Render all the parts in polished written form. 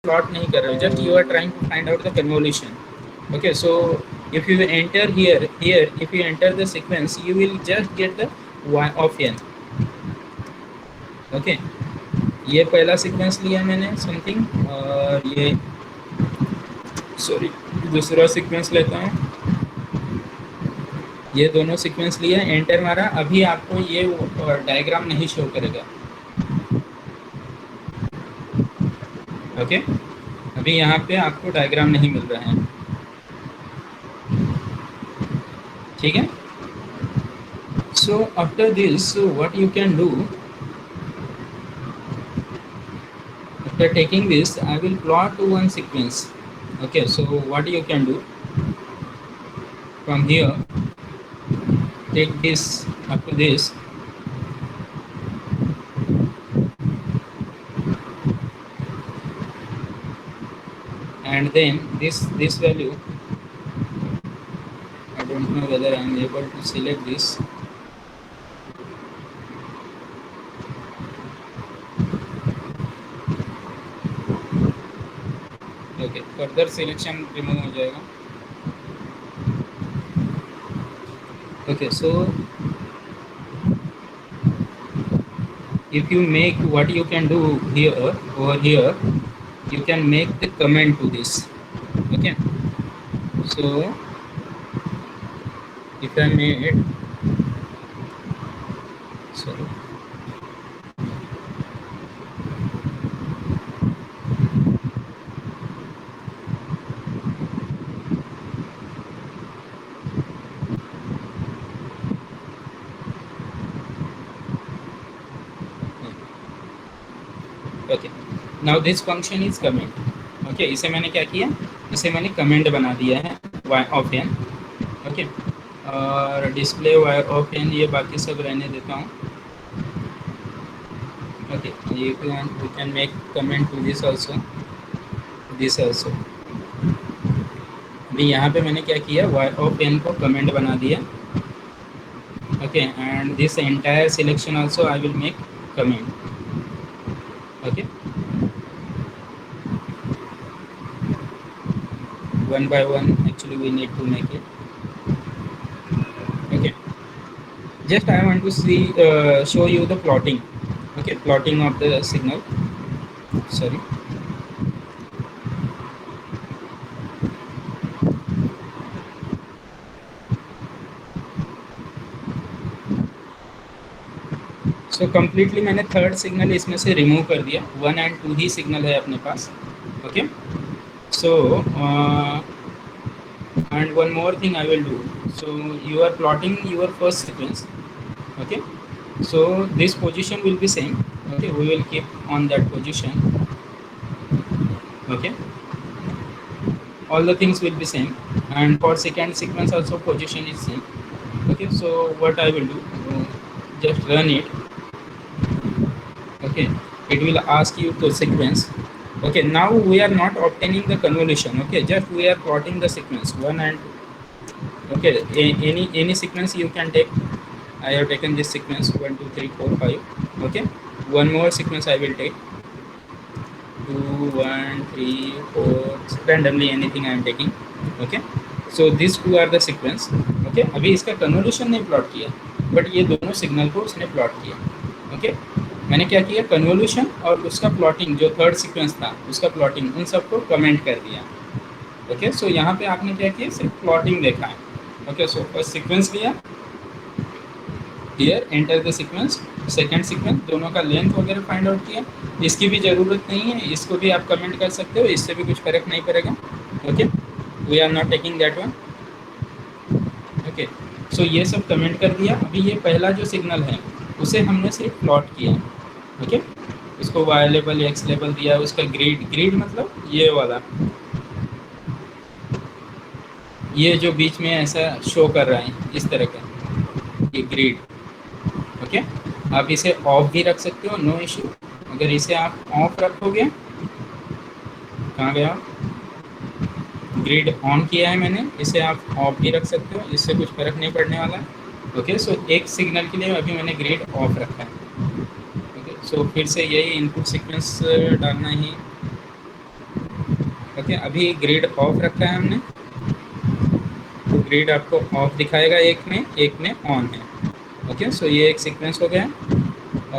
Plot नहीं कर रहे हो, just you are trying to find out the convolution. Okay, so if you enter here, if you enter the sequence, you will just get the y of n. Okay, ये पहला sequence लिया मैंने something, और ये sorry दूसरा sequence लेता हूँ. ये दोनों सीक्वेंस लिए, एंटर मारा. अभी आपको ये डायग्राम नहीं शो करेगा. ओके, अभी यहाँ पे आपको डायग्राम नहीं मिल रहा है. ठीक है. So after this what you can do, after taking this I will plot one sequence. Okay, so what you can do, from here take this up to this, and then this value, I don't know whether I am able to select this. Okay, further selection remove हो जाएगा. Okay, so if you make, what you can do here, over here you can make the comment to this. Okay, so if I made, sorry, okay, now this function is comment. Okay, इसे मैंने क्या किया, इसे मैंने comment बना दिया है y of n. Okay, और डिस्प्ले y ऑफ n, ये बाकी सब रहने देता हूँ. Okay, you can make comment to this also, this also. अभी यहाँ पे मैंने क्या किया, y ऑफ n को कमेंट बना दिया. Okay, and this entire selection also I will make comment. Okay, one by one actually we need to make it. Okay, just I want to see, show you the plotting. Okay, plotting of the signal, sorry. So completely मैंने third signal इसमें से remove कर दिया. 1 and 2 he signal है अपने पास. Okay, so and one more thing I will do. So you are plotting your first sequence. Okay, so this position will be same. Okay, we will keep on that position. Okay, all the things will be same, and for second sequence also position is same. Okay, so what I will do, just run it. Okay, it will ask you to sequence. Okay, now we are not obtaining the convolution. Okay, just we are plotting the sequence 1 and 2. Okay, any sequence you can take. I have taken this sequence 1 2 3 4 5. Okay, one more sequence I will take 2 1 3 4, randomly anything I am taking. Okay, so these two are the sequence. Okay, अभी इसका convolution नहीं plot किया, but ये दोनों signal को उसने plot किया. Okay, मैंने क्या किया, कन्वोल्यूशन और उसका प्लॉटिंग, जो थर्ड सीक्वेंस था उसका प्लॉटिंग, उन सबको कमेंट कर दिया. ओके, सो यहाँ पे आपने क्या किया, सिर्फ प्लॉटिंग देखा है. ओके, सो फर्स्ट सीक्वेंस लिया, here enter the sequence, second sequence, दोनों का लेंथ वगैरह फाइंड आउट किया. इसकी भी ज़रूरत नहीं है, इसको भी आप कमेंट कर सकते हो, इससे भी कुछ फ़र्क नहीं पड़ेगा. Okay, we are not taking that one. Okay, so ये सब कमेंट कर दिया. अभी ये पहला जो सिग्नल है उसे हमने सिर्फ प्लॉट किया. ओके, उसको वाई लेवल एक्स लेवल दिया, उसका ग्रिड, ग्रिड मतलब ये वाला, ये जो बीच में ऐसा शो कर रहा है इस तरह का, ये ग्रिड. ओके, आप इसे ऑफ भी रख सकते हो, नो इशू. अगर इसे आप ऑफ रखोगे, कहाँ गया, ग्रिड ऑन किया है मैंने, इसे आप ऑफ भी रख सकते हो, इससे कुछ फ़र्क नहीं पड़ने वाला. ओके, सो एक सिग्नल के लिए अभी मैंने ग्रिड ऑफ रखा है. ओके, सो फिर से यही इनपुट सीक्वेंस डालना ही. ओके, अभी ग्रिड ऑफ रखा है हमने, तो ग्रिड आपको ऑफ दिखाएगा, एक में ऑन है। ओके, सो ये एक सीक्वेंस हो गया,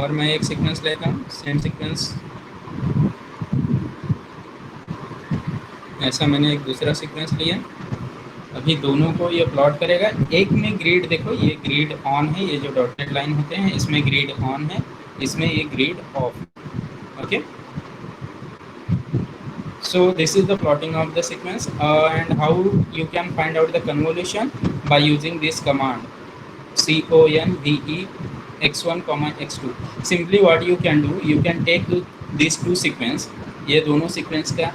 और मैं एक सीक्वेंस लेता हूँ, सेम सीक्वेंस। ऐसा मैंने एक दूसरा सीक्वेंस लिया। अभी दोनों को ये प्लॉट करेगा। एक में ग्रिड देखो, ये ग्रिड ऑन है, ये जो डॉटेड लाइन होते हैं इसमें ग्रिड ऑन है, इसमें ये grid of. Okay, so this is the plotting of the sequence, and how you can find out the convolution by using this command conve x1 comma x2. Simply what you can do, you can take these two sequence, ये दोनों sequence का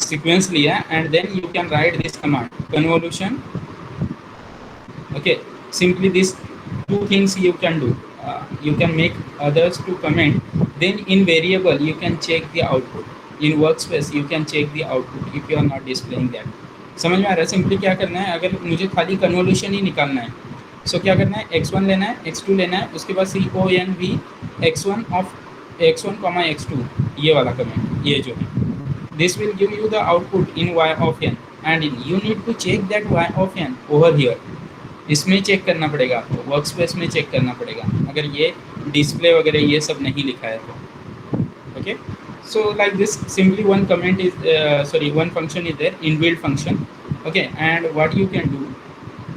sequence लिया, and then you can write this command convolution. Okay, simply these two things you can do. You can make others to comment, then in variable you can check the output, in workspace you can check the output if you are not displaying that. समझ में आ रहा है? Simply क्या करना है, अगर मुझे खाली कन्वोल्यूशन ही निकालना है, सो क्या करना है, x1 लेना है, x2 लेना है, उसके बाद conv x1 of x1 comma x2, ये वाला कमेंट, ये जो है, this will give you the output in y of n, and you need to check that y of n over here. इसमें चेक करना पड़ेगा आपको, वर्क स्पेस में चेक करना पड़ेगा, अगर ये डिस्प्ले वगैरह ये सब नहीं लिखा है तो। Okay, so like this, simply one comment is one function is there, inbuilt function. Okay, and what you can do,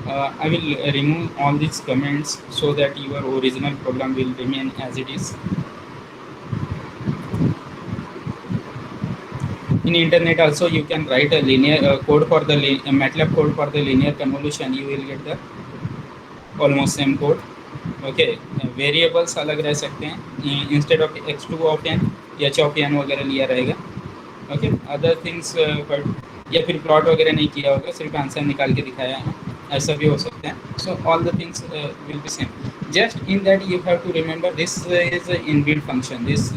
I will remove all these comments so that your original program will remain as it is. In internet also you can write a linear code for the MATLAB code for the linear convolution, you will get the almost same code. Okay, variables अलग रह सकते हैं, instead of x2 of n h of n वगैरह लिया रहेगा। Okay, other things, but या फिर plot वगैरह नहीं किया होगा, सिर्फ आंसर निकाल के दिखाया है, ऐसा भी हो सकता है। So all the things will be same, just in that you have to remember this is inbuilt function, this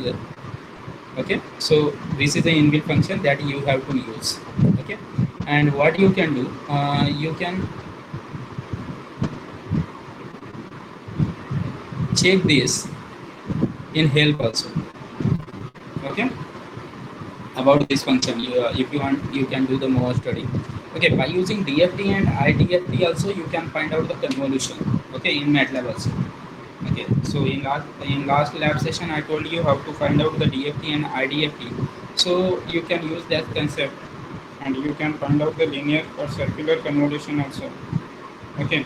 okay, so this is the inbuilt function that you have to use. Okay, and what you can do, you can check this in help also. Okay, about this function, if you want you can do the more study. Okay, by using DFT and IDFT also you can find out the convolution. Okay, in MATLAB also. Okay, so in last lab session I told you how to find out the DFT and IDFT, so you can use that concept and you can find out the linear or circular convolution also. Okay,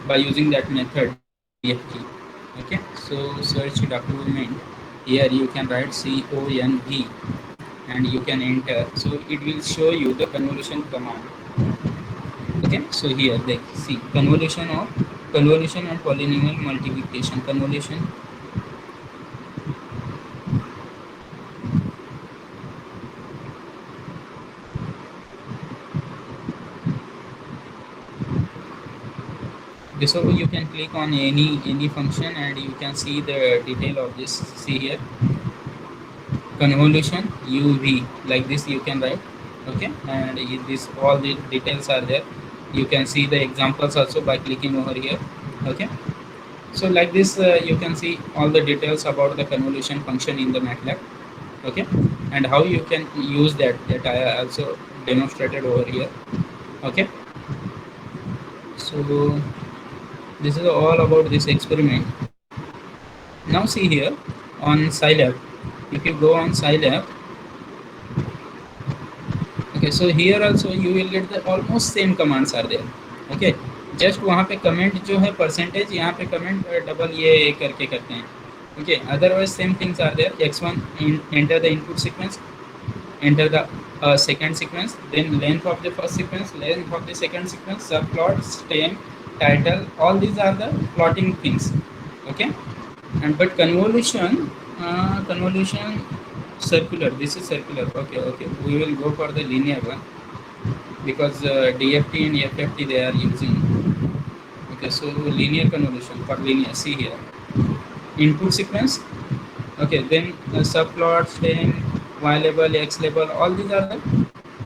by using that method DFT. Okay, so search document, here you can write conv and you can enter, so it will show you the convolution command. Okay, so here they see convolution and polynomial multiplication. Convolution, so you can click on any function and you can see the detail of this. See here, convolution uv, like this you can write. Okay, and this all the details are there. You can see the examples also by clicking over here. Okay, so like this you can see all the details about the convolution function in the MATLAB. Okay, and how you can use that I also demonstrated over here. Okay, so this is all about this experiment. Now see here on Scilab, if you go on Scilab, okay, so here also you will get the almost same commands are there. Okay, just वहाँ पे comment जो है percentage, यहाँ पे comment double ये करके करते हैं. Okay, otherwise same things are there. X1 enter the input sequence, enter the second sequence, then length of the first sequence, length of the second sequence, subplot, stem, title, all these are the plotting things. Okay, and but convolution, circular, this is circular. Okay, we will go for the linear one because DFT and FFT they are using. Okay, so linear convolution for linear, see here, input sequence. Okay, then subplot, stem, y label, x label, all these are the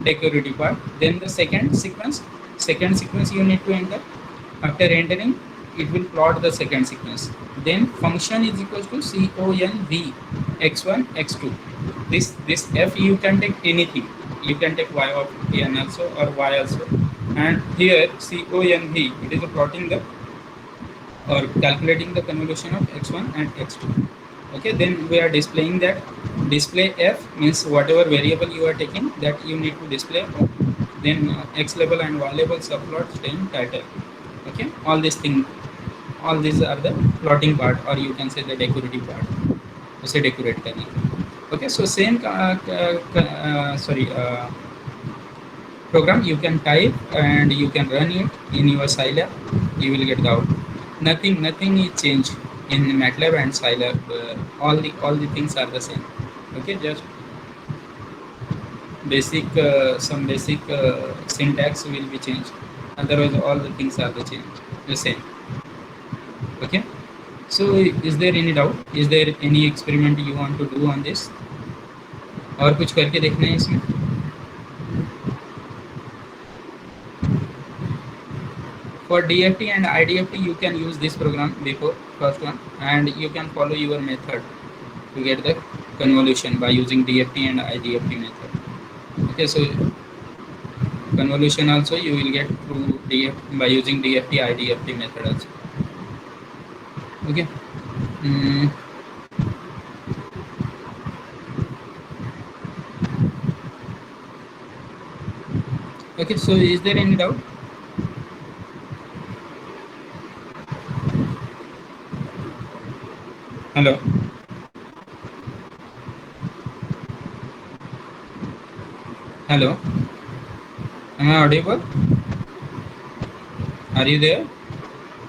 decorative part. Then the second sequence you need to enter. After entering, it will plot the second sequence. Then function is equals to conv x1 x2. This f you can take anything. You can take y of n also or y also. And here conv, it is plotting the or calculating the convolution of x1 and x2. Okay, then we are displaying that. Display f means whatever variable you are taking, that you need to display. Then x level and y level subplot stay in title. Okay, all these things, all these are the plotting part, or you can say the decorative part, उसे decorate करना. Okay, so same program you can type and you can run it in your Scilab. You will get the output. Nothing is changed in MATLAB and Scilab. All the things are the same. Okay, just basic some basic syntax will be changed. Otherwise, all the things are the same. Okay. So, is there any doubt? Is there any experiment you want to do on this? और कुछ करके देखना है इसमें? For DFT and IDFT, you can use this program before first one, and you can follow your method to get the convolution by using DFT and IDFT method. Okay, so convolution also you will get through by using DFT IDFT method also. Okay. Okay, so is there any doubt? Hello. Hello. Am I audible? Are you there?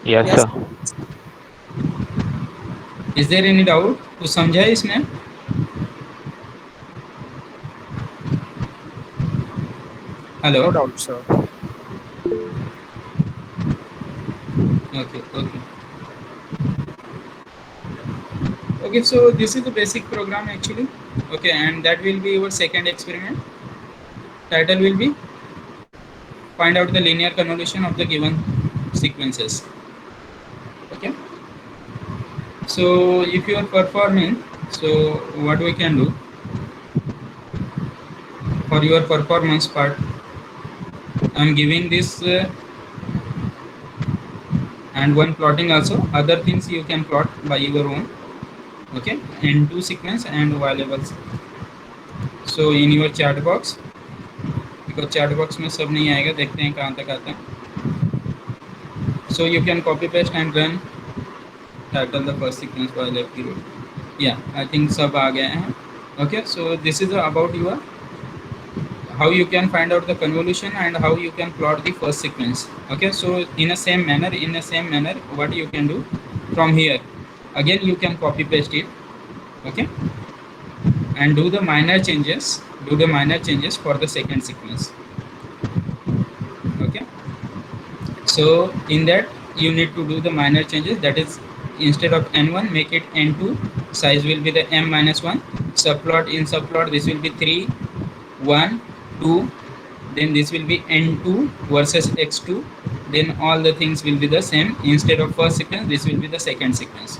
Yes, Yes. sir. Is there any doubt? कुछ समझा है इसमें? Hello. No doubt, sir. Okay. Okay. Okay, so this is the basic program actually. Okay, and that will be your second experiment. Title will be find out the linear convolution of the given sequences. Okay, so if you are performing, so what we can do for your performance part, I'm giving this and one plotting also. Other things you can plot by your own. Okay, n2 sequence and y levels. So in your chat box, because chat box में सब नहीं आएगा, देखते हैं कहाँ तक आता है. So you can copy paste and run title the first sequence by left hero. Yeah, I think सब आ गए हैं. Okay, so this is about your how you can find out the convolution and how you can plot the first sequence. Okay, so in a same manner, what you can do from here, again you can copy paste it. Okay, and do the minor changes. Do the minor changes for the second sequence. Okay, so in that you need to do the minor changes. That is, instead of n1, make it n2. Size will be the m minus 1. Subplot, in subplot this will be 3, 1, 2. Then this will be n2 versus x2. Then all the things will be the same. Instead of first sequence, this will be the second sequence.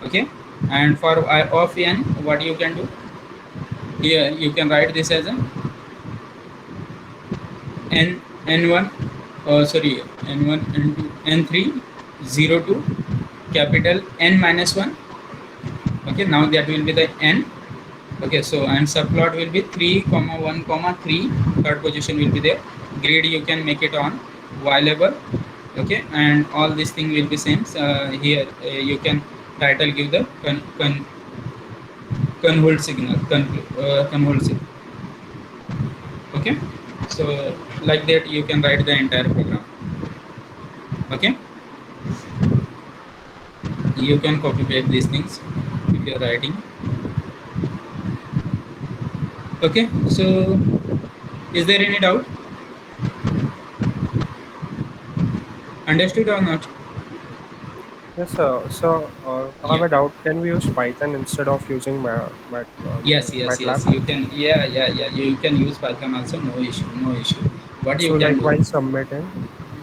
Okay, and for I of n, what you can do here, you can write this as a n1, sorry, n1, n2, n3, 0 to capital N minus 1. Okay, now that will be the n. Okay, so and subplot will be 3 comma 1 comma 3. Third position will be there. Grid you can make it on y level. Okay, and all this thing will be same. Here you can title give the convol signal, convol signal. Okay, so like that you can write the entire program. Okay, you can copy paste these things if you are writing. Okay, so is there any doubt? Understood or not? Yes, sir. So, I have Yeah. a doubt. Can we use Python instead of using Yes. MATLAB? You can. Yeah. You can use Python also. No issue. No issue. What So, you can like do? while submitting.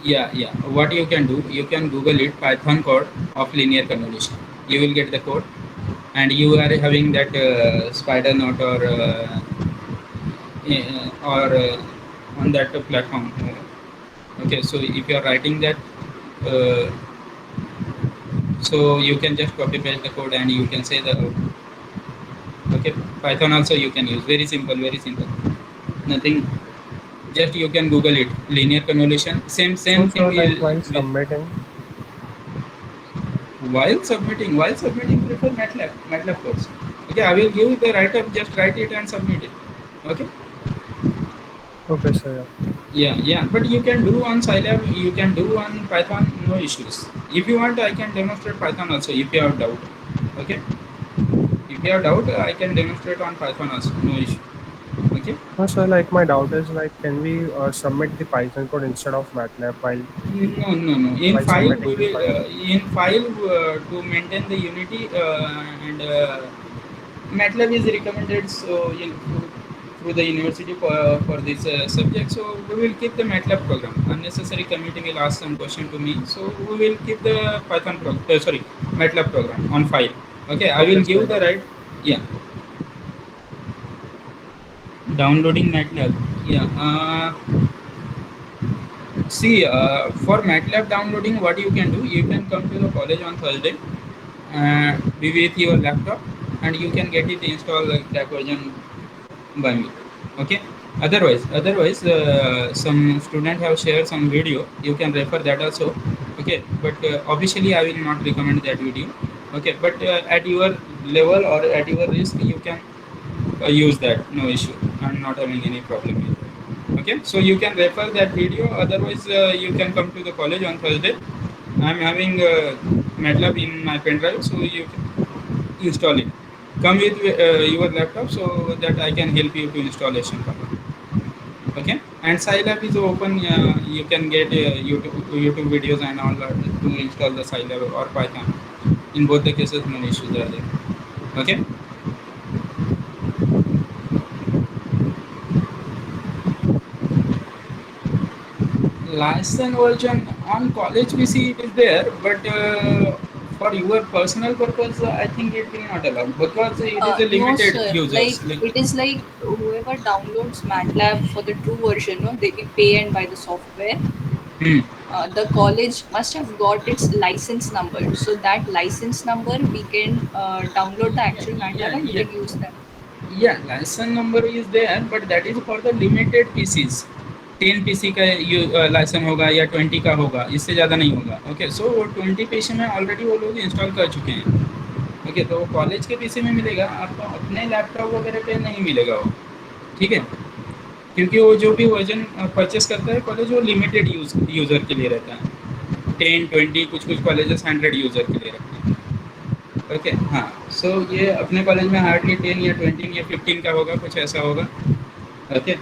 Yeah. What you can do? You can Google it. Python code of linear convolution. You will get the code, and you are having that spider note or or on that platform. Okay, so if you are writing that, uh, so you can just copy paste the code and you can say the okay. Python also you can use, very simple, very simple, nothing. Just you can google it, linear convolution, same So, thing sir, like while with submitting, while submitting prefer MATLAB codes. Okay, I will give you the write up, just write it and submit it. Okay. okay, sir, yeah. Yeah, but you can do on Scilab, you can do on Python, no issues. If you want, I can demonstrate Python also if you have doubt. Okay, if you have doubt, I can demonstrate on Python also, no issue. Okay. No, sir, like my doubt is like, can we submit the Python code instead of MATLAB No. In while file, we submitting the will file? in file to maintain the unity and MATLAB is recommended so through the university for this subject. So we will keep the MATLAB program. Unnecessary commuting will ask some question to me. So we will keep the sorry, MATLAB program on file. Okay, I Okay, will sir, give the yeah. right. Yeah, downloading MATLAB. Yeah. See, for MATLAB downloading, what you can do, you can come to the college on Thursday, be with your laptop, and you can get it installed like that version by me. Okay. Otherwise, some student have shared some video. You can refer that also. Okay. But officially, I will not recommend that video. Okay. But at your level or at your risk, you can use that. No issue. I'm not having any problem with it. Okay. So you can refer that video. Otherwise, you can come to the college on Thursday. I'm having MATLAB in my pen drive, so you can install it. Come with your laptop so that I can help you to installation part. Okay, and Scilab is open. You can get YouTube videos and all that to install the Scilab or Python. In both the cases, no issues are there. Okay. License version on college PC it is there, but for your personal purpose, I think it will not allow because it is a No, limited sir. Like users. Like, it is like whoever downloads MATLAB for the true version, no, they pay and buy the software. hmm. The college must have got its license number, so that license number we can download the yeah, actual MATLAB yeah, and we yeah. can use that. Yeah, license number is there, but that is for the limited PCs. 10 PC का licence होगा या 20 का होगा, इससे ज़्यादा नहीं होगा. Okay, सो वो 20 पीसी में ऑलरेडी वो लोग इंस्टॉल कर चुके हैं. ओके, तो कॉलेज के पीसी में मिलेगा आपको, अपने लैपटॉप वगैरह पे नहीं मिलेगा वो. ठीक है, क्योंकि वो जो भी वर्जन परचेस करता है कॉलेज, वो लिमिटेड यूज़र के लिए रहता है. 10 20, कुछ कुछ कॉलेजेस 100 यूज़र के लिए रखते हैं. ओके, हाँ. सो ये अपने कॉलेज में हार्डली 10 या 20 या 15 का होगा, कुछ ऐसा होगा. ओके.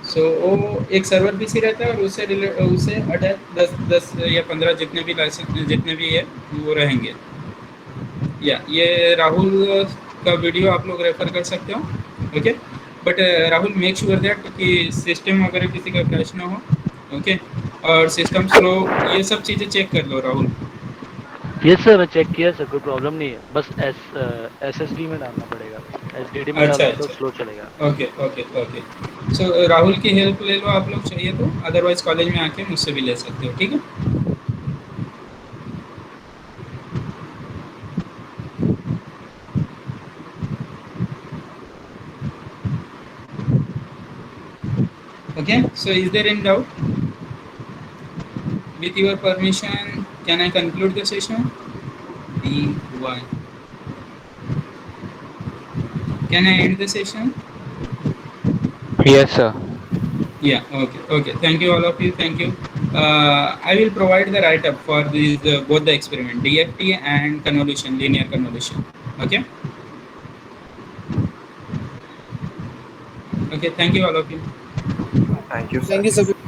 सो वो एक सर्वर पीसी रहता है और उससे अटैच 10 या 15 जितने भी लाइसेंस जितने भी है वो रहेंगे. या ये राहुल का वीडियो आप लोग रेफर कर सकते हो. Okay, but Rahul make sure that कि सिस्टम वगैरह किसी का क्रैश ना हो. ओके, और सिस्टम स्लो, ये सब चीज़ें चेक कर लो राहुल. यस सर, मैं चेक किया सर, कोई प्रॉब्लम नहीं है, बस एसएसडी में डालना पड़ेगा, एसडीडी में अच्छा डालोगे तो अच्छा. स्लो चलेगा। Okay okay okay. So Rahul की हेल्प ले लो आप लोग चाहिए तो, अदरवाइज कॉलेज में आके मुझसे भी ले सकते हो. ठीक है. Okay, so is there any doubt? With your permission, can I conclude the session? Why? Can I end the session? Yes, sir. Yeah, okay. Thank you, all of you. Thank you. I will provide the write up for these both the experiment, DFT and convolution, linear convolution. Okay. Okay, thank you, all of you. Thank you, Thank sir. you, Sabir.